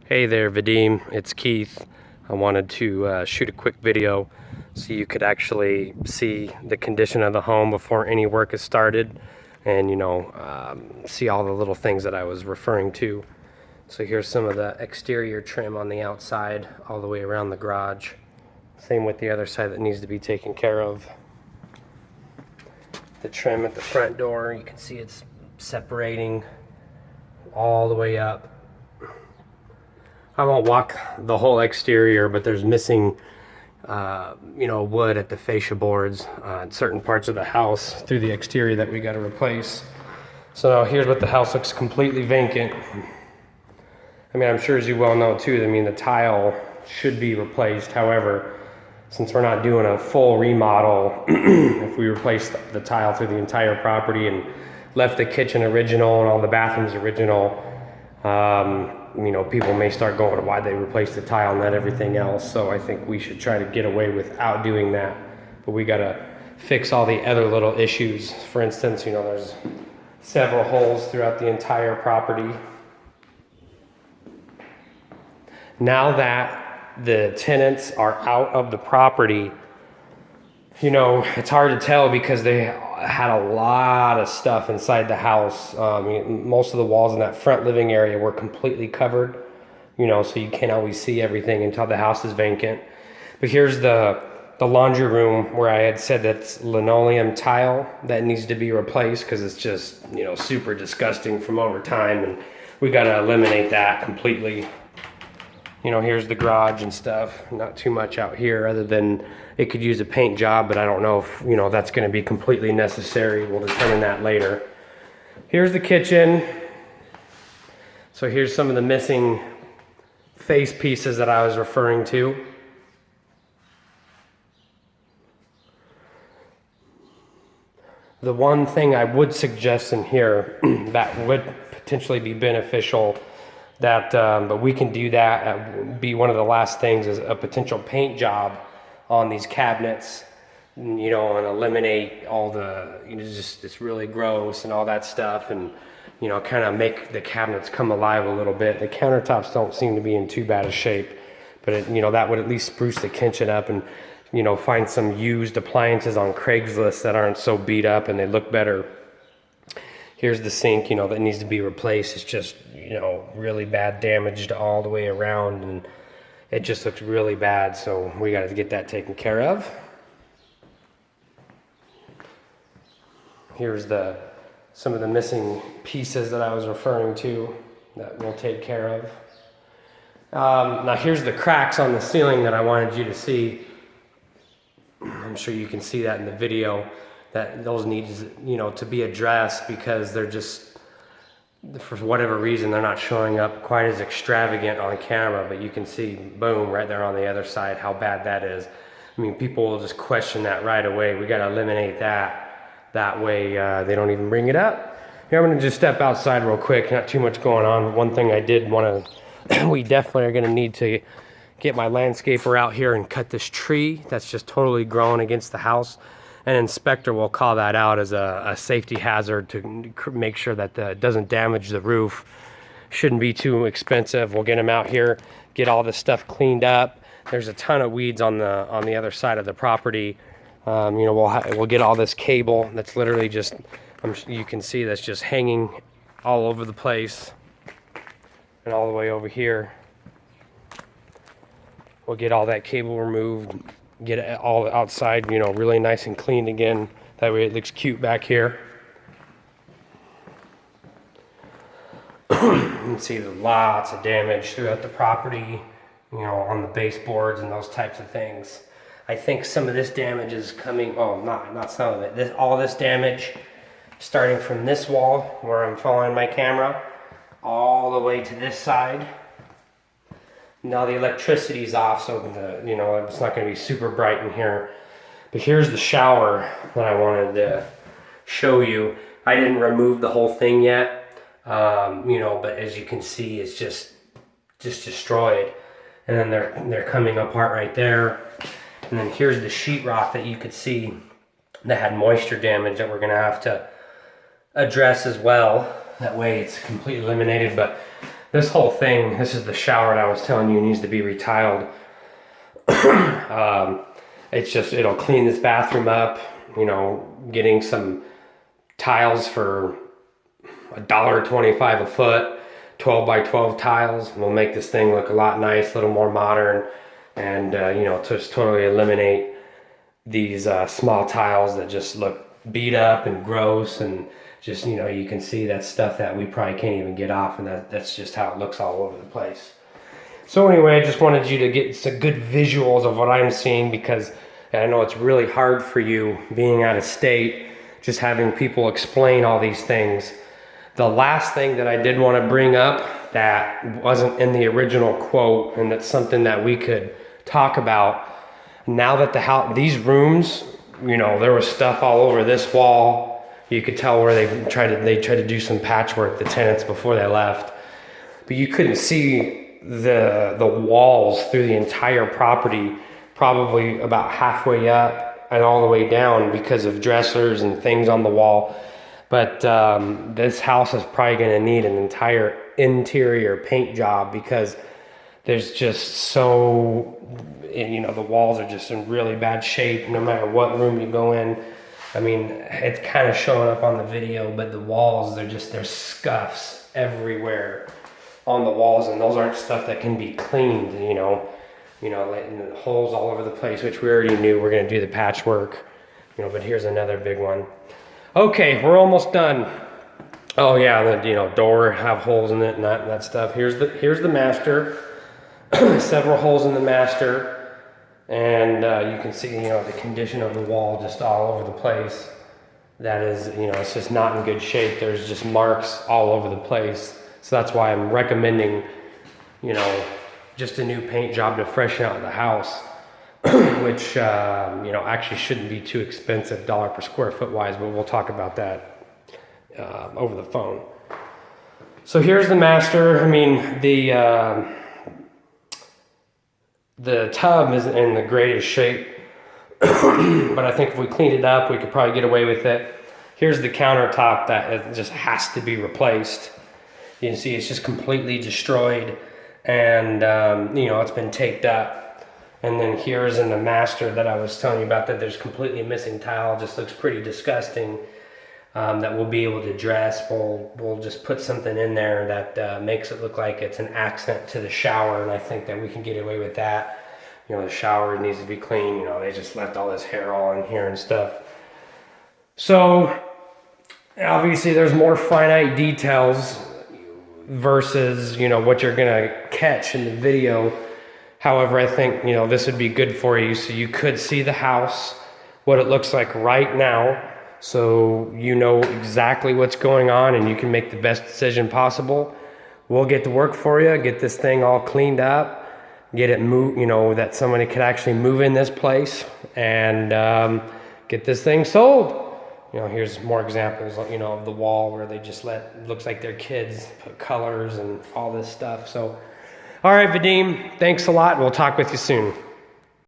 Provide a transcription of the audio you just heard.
Hey there, Vadim. It's Keith. I wanted to shoot a quick video so you could actually see the condition of the home before any work is started, and see all the little things that I was referring to. So here's some of the exterior trim on the outside all the way around the garage. Same with the other side that needs to be taken care of. The trim at the front door, you can see it's separating all the way up. I won't walk the whole exterior, but there's missing, wood at the fascia boards in certain parts of the house through the exterior that we got to replace. So now here's what the house looks completely vacant. I mean, I'm sure as you well know too, I mean, the tile should be replaced. However, since we're not doing a full remodel, if we replaced the tile through the entire property and left the kitchen original and all the bathrooms original, people may start going, why they replaced the tile and not everything else. So I think we should try to get away without doing that. But we got to fix all the other little issues. For instance, there's several holes throughout the entire property. Now that the tenants are out of the property, it's hard to tell because they had a lot of stuff inside the house. Most of the walls in that front living area were completely covered, so you can't always see everything until the house is vacant. But here's the laundry room where I had said that's linoleum tile that needs to be replaced because it's just, super disgusting from over time, and we got to eliminate that completely. Here's the garage and stuff. Not too much out here other than it could use a paint job, but I don't know if, that's going to be completely necessary. We'll determine that later. Here's the kitchen. So here's some of the missing face pieces that I was referring to. The one thing I would suggest in here that would potentially be beneficial, but we can do that, be one of the last things, is a potential paint job on these cabinets, and eliminate all the, it's really gross and all that stuff, and kind of make the cabinets come alive a little bit. The countertops don't seem to be in too bad a shape, but that would at least spruce the kitchen up, and find some used appliances on Craigslist that aren't so beat up and they look better. Here's the sink, that needs to be replaced. It's just, really bad, damaged all the way around, and it just looks really bad. So we got to get that taken care of. Here's some of the missing pieces that I was referring to that we'll take care of. Now here's the cracks on the ceiling that I wanted you to see. I'm sure you can see that in the video, that those need, to be addressed because they're just, for whatever reason, they're not showing up quite as extravagant on camera, but you can see, boom, right there on the other side, how bad that is. I mean, people will just question that right away. We got to eliminate that. That way they don't even bring it up. Here, I'm going to just step outside real quick. Not too much going on. One thing I did want to, we definitely are going to need to get my landscaper out here and cut this tree that's just totally grown against the house. An inspector will call that out as a safety hazard to make sure that it doesn't damage the roof. Shouldn't be too expensive. We'll get them out here, get all this stuff cleaned up. There's a ton of weeds on the other side of the property. We'll get all this cable that's literally just, you can see that's just hanging all over the place and all the way over here. We'll get all that cable removed, get it all outside, really nice and clean again. That way it looks cute back here. You can see there's lots of damage throughout the property, on the baseboards and those types of things. I think some of this damage is coming, not some of it. All this damage, starting from this wall where I'm following my camera, all the way to this side. Now the electricity's off, so it's not going to be super bright in here. But here's the shower that I wanted to show you. I didn't remove the whole thing yet, but as you can see, it's just destroyed. And then they're coming apart right there. And then here's the sheetrock that you could see that had moisture damage that we're going to have to address as well. That way it's completely eliminated. But This whole thing, this is the shower that I was telling you needs to be retiled. It'll clean this bathroom up, you know, getting some tiles for $1.25 a foot, 12 by 12 tiles will make this thing look a lot nice, a little more modern, and you know, just totally eliminate these small tiles that just look beat up and gross, and just, you know, you can see that stuff that we probably can't even get off, and that's just how it looks all over the place. So anyway, I just wanted you to get some good visuals of what I'm seeing, because I know it's really hard for you being out of state, just having people explain all these things. The last thing that I did want to bring up that wasn't in the original quote, and that's something that we could talk about. Now that these rooms, you know, there was stuff all over this wall. You could tell where they tried to do some patchwork, the tenants, before they left. But you couldn't see the walls through the entire property, probably about halfway up and all the way down, because of dressers and things on the wall. But this house is probably going to need an entire interior paint job, because there's just so, you know, the walls are just in really bad shape no matter what room you go in. I mean, it's kind of showing up on the video, but the walls, there's scuffs everywhere on the walls, and those aren't stuff that can be cleaned, you know, like holes all over the place, which we already knew. We're going to do the patchwork, you know, but here's another big one. Okay, we're almost done. Oh yeah, the, you know, door have holes in it and that stuff. Here's the master. Several holes in the master. And you can see, you know, the condition of the wall just all over the place. That is, you know, it's just not in good shape. There's just marks all over the place. So that's why I'm recommending, you know, just a new paint job to freshen out the house, which, you know, actually shouldn't be too expensive dollar per square foot wise, but we'll talk about that over the phone. So here's the master. I mean, the tub isn't in the greatest shape, but I think if we cleaned it up, we could probably get away with it. Here's the countertop that it just has to be replaced. You can see it's just completely destroyed, and you know, it's been taped up. And then here's in the master that I was telling you about, that there's completely missing tile. Just looks pretty disgusting. That we'll be able to dress. We'll just put something in there that makes it look like it's an accent to the shower, and I think that we can get away with that. You know, the shower needs to be clean. You know, they just left all this hair all in here and stuff. So obviously there's more finite details versus, you know, what you're gonna catch in the video. However, I think, you know, this would be good for you, so you could see the house, what it looks like right now, so you know exactly what's going on and you can make the best decision possible. We'll get to work for you, get this thing all cleaned up, get it moved, you know, that somebody could actually move in this place, and get this thing sold. You know, here's more examples, you know, of the wall where they just looks like their kids put colors and all this stuff. So, all right, Vadim, thanks a lot. We'll talk with you soon.